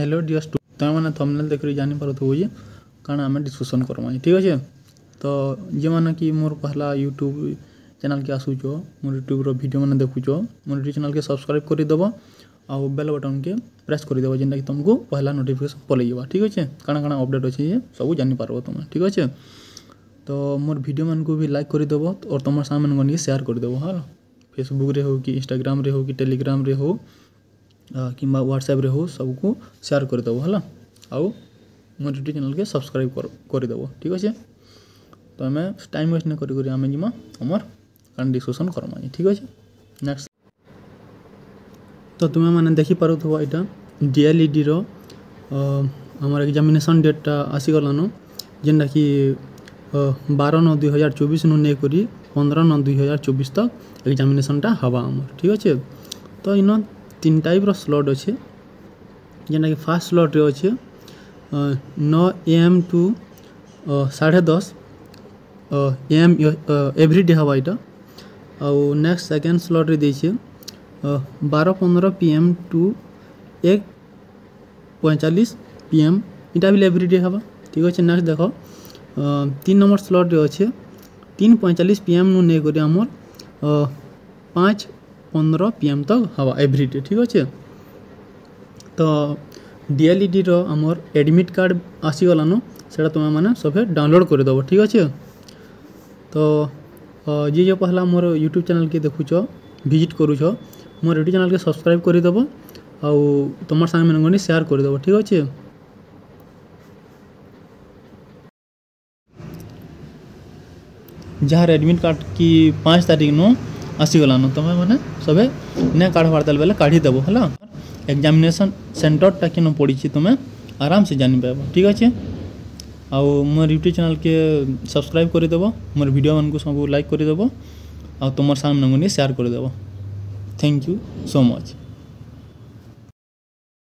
Hello dear student तुम मैंने thumbnail देख जानी पारुथबो जे कारण आम डिस्कसन करमा ठीक अच्छे। तो जे मैंने कि मोर पहला यूट्यूब चैनल के आसूच मोर यूट्यूब वीडियो मैंने देखुच मोर यूट्यूब चैनल के सब्सक्राइब करदेव आउ बेल बटन के प्रेस करदेव जेनटा कि तुमको पहला नोटिफिकेशन पलैजा ठीक अच्छे। काଣା काଣା अपडेट अच्छे ये सब जानी पारबो तुम ठीक अच्छे। तो मोर वीडियो मन को भी लाइक करदेव और तुम सामने मन शेयर करदेव हाँ फेसबुक रे हो कि इंस्टाग्राम रे हो कि टेलीग्राम रे हो कि व्हाट्सएप रे हो सबको शेयर करदेव है आउ मोर यूट्यूब चैनल के सब्सक्राइब करदेव ठीक अच्छे। तो आम टाइम वेस्ट नहीं करी आम जीमा आमर कारण डिस्कसन करमा ठीक अच्छे। नेक्स्ट तो तुम्हें मैंने देखिपार यहाँ डीएलईडी आमर एग्जामिनेशन डेटा आसीगलान जेनटा कि 12/9/2024 नहीं करी 15/9/2024 तक एग्जामिनेशन टा हवा आमर ठीक अच्छे। तो इन 3 टाइप स्लॉट अच्छे जेनटा कि फास्ट स्लॉट रे अच्छे 9 AM टू 10:30 AM एवरीडे हवा यहाँ। आउ नेक्स्ट सेकेंड स्लॉट रे देछे 12:15 PM टू 1:45 PM इटा भी एवरीडे हवा ठीक अच्छे। नेक्स्ट देख 3 नंबर स्लॉट रे अच्छे 3:45 PM नु नहीं करी आमर 5:15 PM तक हवा एवरीडे ठीक अच्छे। तो डीएलईडी रो आमर एडमिट कार्ड आसीगलान से तुम्हें मैंने सब डाउनलोड करदेव ठीक अच्छे। तो जी जो पहला मोर यूट्यूब चैनल के देखुच विजिट करुच मोर यूट्यूब चैनल के सब्सक्राइब करदेव आउ तुम सांग मैंने शेयर करदेव ठीक अच्छे। जार एडमिट कार्ड की 5 तारीख नु आसीगलान तुम्हें मैंने सब नहीं काढ़वार देल बेले काढ़ीदेव है एग्जामिनेशन सेंटरटा कि पड़ी तुम्हें आराम से जानी पाब ठीक अच्छे। आउ मोर यूट्यूब चैनल के सब्सक्राइब करदेव मोर वीडियो मन को सब लाइक करदेव आ तुम सामने शेयर करदेव। Thank you so much.